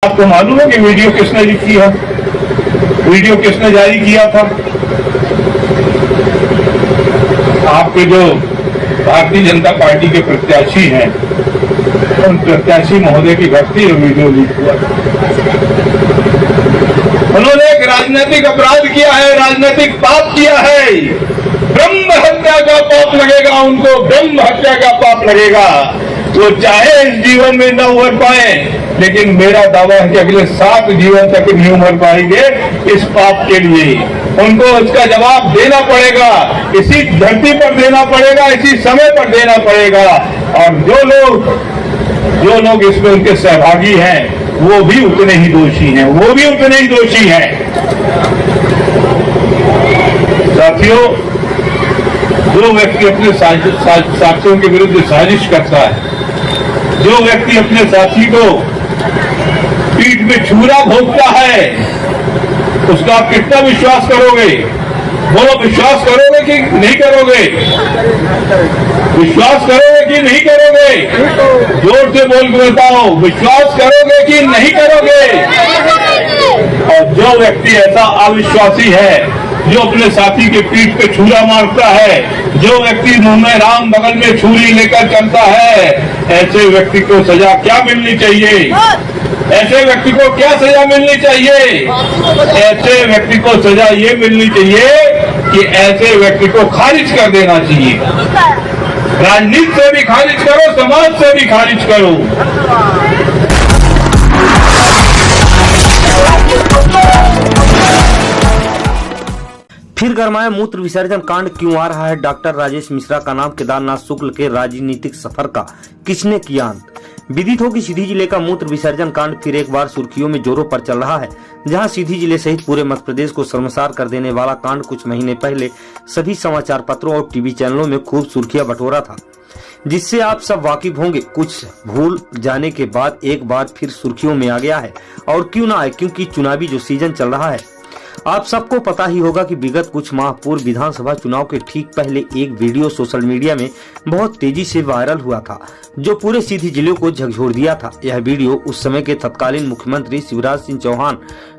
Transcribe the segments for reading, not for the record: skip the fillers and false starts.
आपको मालूम है कि वीडियो किसने लिखी है, वीडियो किसने जारी किया था? आपके जो भारतीय जनता पार्टी के प्रत्याशी हैं, उन प्रत्याशी महोदय की घर से वीडियो लीक हुआ। उन्होंने एक राजनीतिक अपराध किया है, राजनीतिक पाप किया है। ब्रह्म हत्या का पाप लगेगा उनको, ब्रह्म हत्या का पाप लगेगा। वो चाहे इस जीवन में न उभर पाए, लेकिन मेरा दावा है कि अगले 7 जीवन तक नहीं उभर पाएंगे इस पाप के लिए। उनको इसका जवाब देना पड़ेगा, इसी धरती पर देना पड़ेगा, इसी समय पर देना पड़ेगा। और जो लोग इसमें उनके सहभागी हैं, वो भी उतने ही दोषी हैं, वो भी उतने ही दोषी हैं। साथियों, जो व्यक्ति अपने साथियों के विरुद्ध साजिश करता है, जो व्यक्ति अपने साथी को पीठ में छुरा भोंकता है, उसका आप कितना विश्वास करोगे? बोलो, विश्वास करोगे कि नहीं करोगे? विश्वास करोगे कि नहीं करोगे? जोर से बोल के बताओ, विश्वास करोगे कि नहीं करोगे? और जो व्यक्ति ऐसा अविश्वासी है, जो अपने साथी के पीठ पे छुरा मारता है, जो व्यक्ति मुंह में राम बगल में छुरी लेकर चलता है, ऐसे व्यक्ति को सजा क्या मिलनी चाहिए? ऐसे व्यक्ति को क्या सजा मिलनी चाहिए? ऐसे व्यक्ति को सजा ये मिलनी चाहिए कि ऐसे व्यक्ति को खारिज कर देना चाहिए। राजनीति से भी खारिज करो, समाज से भी खारिज करो। फिर गरमाया मूत्र विसर्जन कांड क्यों आ रहा है? डॉक्टर राजेश मिश्रा का नाम केदारनाथ शुक्ल के राजनीतिक सफर का किसने किया अंत? विदित हो कि सीधी जिले का मूत्र विसर्जन कांड फिर एक बार सुर्खियों में जोरों पर चल रहा है। जहां सीधी जिले सहित पूरे मध्य प्रदेश को शर्मसार कर देने वाला कांड कुछ महीने पहले सभी समाचार पत्रों और टीवी चैनलों में खूब सुर्खियां बटोरा था, जिससे आप सब वाकिफ होंगे। कुछ भूल जाने के बाद एक बार फिर सुर्खियों में आ गया है, और क्यों ना आए, क्योंकि चुनावी जो सीजन चल रहा है। आप सबको पता ही होगा कि विगत कुछ माह पूर्व विधानसभा चुनाव के ठीक पहले एक वीडियो सोशल मीडिया में बहुत तेजी से वायरल हुआ था, जो पूरे सीधी जिले को झकझोर दिया था। यह वीडियो उस समय के तत्कालीन मुख्यमंत्री शिवराज सिंह चौहान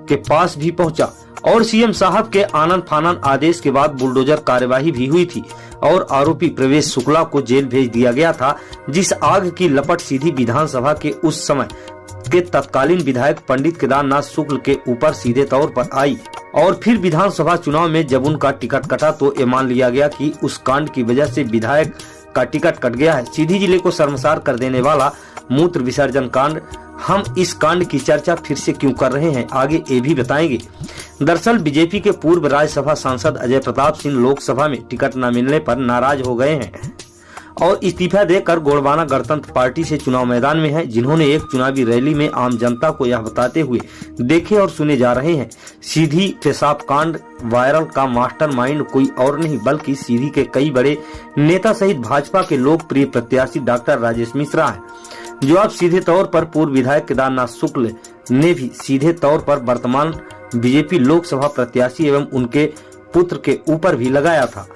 के पास भी पहुंचा, और सीएम साहब के आनन फानन आदेश के बाद बुलडोजर कार्यवाही भी हुई थी, और आरोपी प्रवेश शुक्ला को जेल भेज दिया गया था। जिस आग की लपट सीधी विधानसभा के उस समय के तत्कालीन विधायक पंडित केदारनाथ शुक्ल के ऊपर सीधे तौर पर आई, और फिर विधानसभा चुनाव में जब उनका टिकट कटा तो ये मान लिया गया कि उस कांड की वजह से विधायक का टिकट कट गया है। सीधी जिले को शर्मसार कर देने वाला मूत्र विसर्जन कांड। हम इस कांड की चर्चा फिर से क्यों कर रहे हैं, आगे ये भी बताएंगे। दरअसल बीजेपी के पूर्व राज्यसभा सांसद अजय प्रताप सिंह लोकसभा में टिकट न मिलने पर नाराज हो गए हैं और इस्तीफा देकर गोंडवाना गणतंत्र पार्टी से चुनाव मैदान में है, जिन्होंने एक चुनावी रैली में आम जनता को यह बताते हुए देखे और सुने जा रहे हैं। सीधी पेशाब कांड वायरल का मास्टरमाइंड कोई और नहीं बल्कि सीधी के कई बड़े नेता सहित भाजपा के लोकप्रिय प्रत्याशी डॉक्टर राजेश मिश्रा है, जो अब सीधे तौर पर पूर्व विधायक केदारनाथ शुक्ल ने भी सीधे तौर पर वर्तमान बीजेपी लोकसभा प्रत्याशी एवं उनके पुत्र के ऊपर भी लगाया था।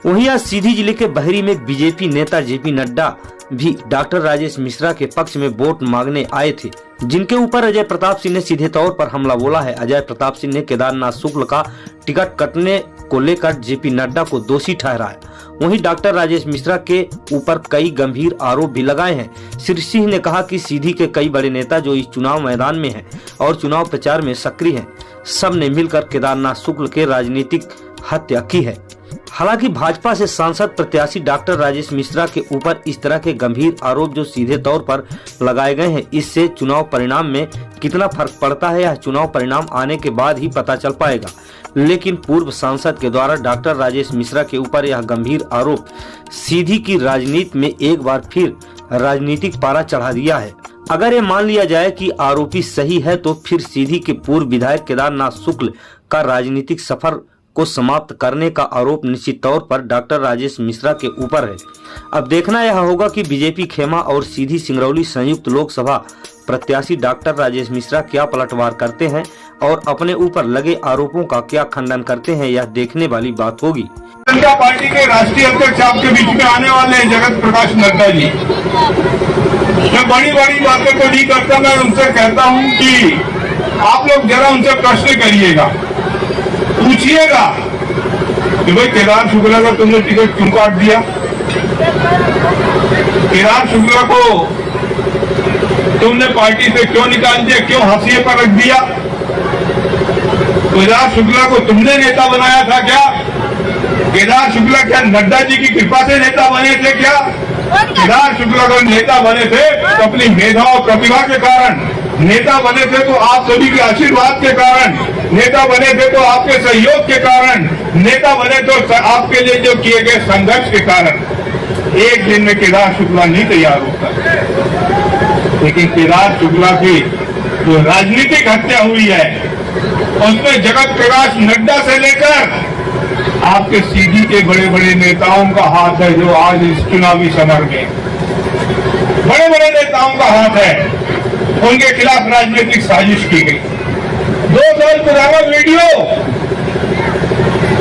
वहीं आज सीधी जिले के बहरी में बीजेपी नेता जेपी नड्डा भी डॉक्टर राजेश मिश्रा के पक्ष में वोट मांगने आए थे, जिनके ऊपर अजय प्रताप सिंह ने सीधे तौर पर हमला बोला है। अजय प्रताप सिंह ने केदारनाथ शुक्ल का टिकट कटने को लेकर जेपी नड्डा को दोषी ठहराया। वहीं डॉक्टर राजेश मिश्रा के ऊपर कई गंभीर आरोप भी लगाए हैं। श्री सिंह ने कहा कि सीधी के कई बड़े नेता जो इस चुनाव मैदान में हैं और चुनाव प्रचार में सक्रिय हैं, सब ने मिलकर केदारनाथ शुक्ल के राजनीतिक हत्या की है। हालांकि भाजपा से सांसद प्रत्याशी डॉक्टर राजेश मिश्रा के ऊपर इस तरह के गंभीर आरोप जो सीधे तौर पर लगाए गए हैं, इससे चुनाव परिणाम में कितना फर्क पड़ता है यह चुनाव परिणाम आने के बाद ही पता चल पाएगा। लेकिन पूर्व सांसद के द्वारा डॉक्टर राजेश मिश्रा के ऊपर यह गंभीर आरोप सीधी की राजनीति में एक बार फिर राजनीतिक पारा चढ़ा दिया है। अगर ये मान लिया जाए कि आरोपी सही है, तो फिर सीधी के पूर्व विधायक केदारनाथ शुक्ल का राजनीतिक सफर को समाप्त करने का आरोप निश्चित तौर पर डॉक्टर राजेश मिश्रा के ऊपर है। अब देखना यह होगा कि बीजेपी खेमा और सीधी सिंगरौली संयुक्त लोकसभा प्रत्याशी डॉक्टर राजेश मिश्रा क्या पलटवार करते हैं और अपने ऊपर लगे आरोपों का क्या खंडन करते हैं, यह देखने वाली बात होगी। जनता पार्टी के राष्ट्रीय अध्यक्ष आपके बीच में आने वाले हैं, जगत प्रकाश नड्डा जी। मैं बड़ी बड़ी बातें तो नहीं करता, मैं उनसे कहता हूं कि आप लोग जरा उनसे प्रश्न करिएगा, पूछिएगा कि भाई केदार शुक्ला का तुमने टिकट क्यों काट दिया, केदार शुक्ला को तुमने पार्टी से क्यों निकाल दिया, क्यों हाशिए पर रख दिया, केदार शुक्ला को तुमने नेता बनाया था क्या, केदार शुक्ला क्या नड्डा जी की कृपा से नेता बने थे क्या, केदार शुक्ला को नेता बने थे तो अपनी मेधा और प्रतिभा के कारण, नेता बने थे तो आप सभी के आशीर्वाद के कारण, नेता बने थे तो आपके सहयोग के कारण, नेता बने तो आपके लिए जो किए गए संघर्ष के कारण। एक दिन में केदार शुक्ला नहीं तैयार होता, लेकिन केदार शुक्ला की जो राजनीतिक हत्या हुई है उसमें जगत प्रकाश नड्डा से लेकर आपके सीधी के बड़े बड़े नेताओं का हाथ है, जो आज इस चुनावी समर में बड़े बड़े नेताओं का हाथ है, उनके खिलाफ राजनीतिक साजिश की गई। 2 साल पुराना वीडियो,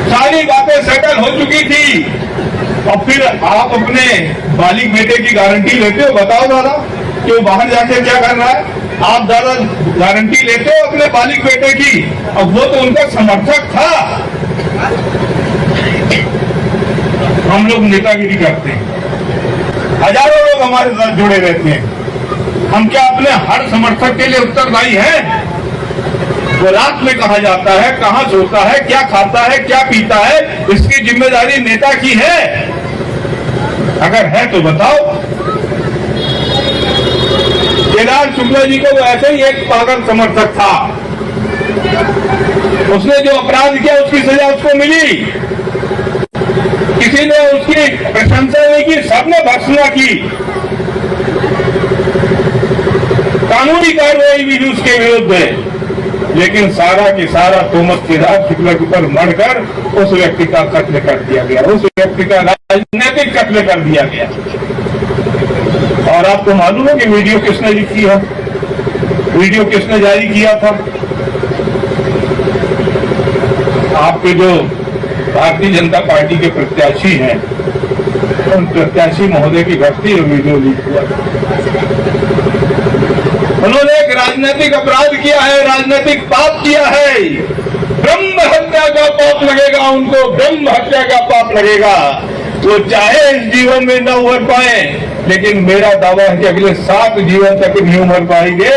सारी बातें सेटल हो चुकी थी, और फिर आप अपने बालिग बेटे की गारंटी लेते हो। बताओ दादा कि वो बाहर जाके क्या कर रहा है, आप दादा गारंटी लेते हो अपने बालिग बेटे की, अब वो तो उनका समर्थक था। हम लोग नेतागिरी करते हैं, हजारों लोग हमारे साथ जुड़े रहते हैं, हम क्या अपने हर समर्थक के लिए उत्तरदायी हैं? वो रात में कहा जाता है, कहां सोता है, क्या खाता है, क्या पीता है, इसकी जिम्मेदारी नेता की है? अगर है तो बताओ। केदार शुक्ला जी को वो ऐसे ही एक पागल समर्थक था, उसने जो अपराध किया उसकी सजा उसको मिली, किसी ने उसकी प्रशंसा नहीं की, सबने भर्त्सना की, कानूनी कार्रवाई भी उसके विरुद्ध है, लेकिन सारा की सारा तोहमत केदार शुक्ला के ऊपर मढ़कर उस व्यक्ति का कत्ल कर दिया गया, उस व्यक्ति का राजनीतिक कत्ल कर दिया गया। और आपको मालूम है कि वीडियो किसने लिखी है, वीडियो किसने जारी किया था? आपके जो भारतीय जनता पार्टी के प्रत्याशी हैं, उन प्रत्याशी महोदय की घर से वीडियो लीक हुआ। उन्होंने एक राजनीतिक अपराध किया है, राजनीतिक पाप किया है, ब्रह्म हत्या का पाप लगेगा उनको, ब्रह्म हत्या का पाप लगेगा। वो चाहे इस जीवन में न उभर पाए, लेकिन मेरा दावा है कि अगले 7 जीवन तक नहीं उभर पाएंगे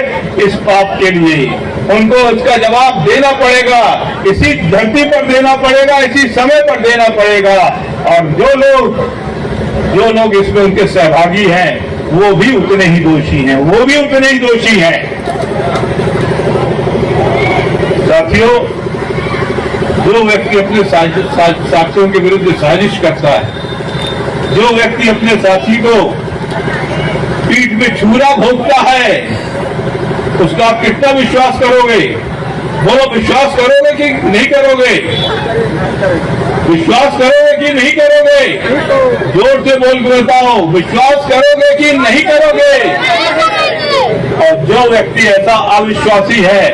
इस पाप के लिए। उनको इसका जवाब देना पड़ेगा, इसी धरती पर देना पड़ेगा, इसी समय पर देना पड़ेगा। और जो लोग इसमें उनके सहभागी हैं वो भी उतने ही दोषी हैं, वो भी उतने ही दोषी हैं। साथियों, जो व्यक्ति अपने साथियों के विरुद्ध साजिश करता है, जो व्यक्ति अपने साथी को पीठ में छुरा भोंकता है, उसका आप कितना विश्वास करोगे? वो विश्वास करोगे कि नहीं करोगे? विश्वास करोगे कि नहीं करोगे? जोर से बोल के बताओ, विश्वास करोगे कि नहीं करोगे? और जो व्यक्ति ऐसा अविश्वासी है,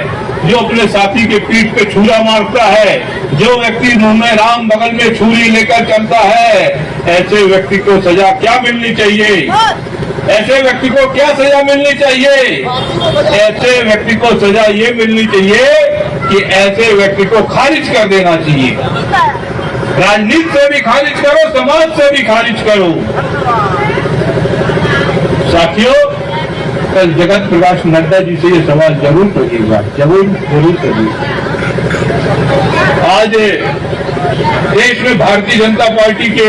जो अपने साथी के पीठ पे छुरा मारता है, जो व्यक्ति मुंह में राम बगल में छुरी लेकर चलता है, ऐसे व्यक्ति को सजा क्या मिलनी चाहिए? ऐसे व्यक्ति को क्या सजा मिलनी चाहिए? ऐसे व्यक्ति को सजा ये मिलनी चाहिए कि ऐसे व्यक्ति को खारिज कर देना चाहिए। राजनीति से भी खारिज करो, समाज से भी खारिज करो। साथियों, कल जगत प्रकाश नड्डा जी से ये सवाल जरूर करिएगा, जरूर करिएगा। आज देश में भारतीय जनता पार्टी के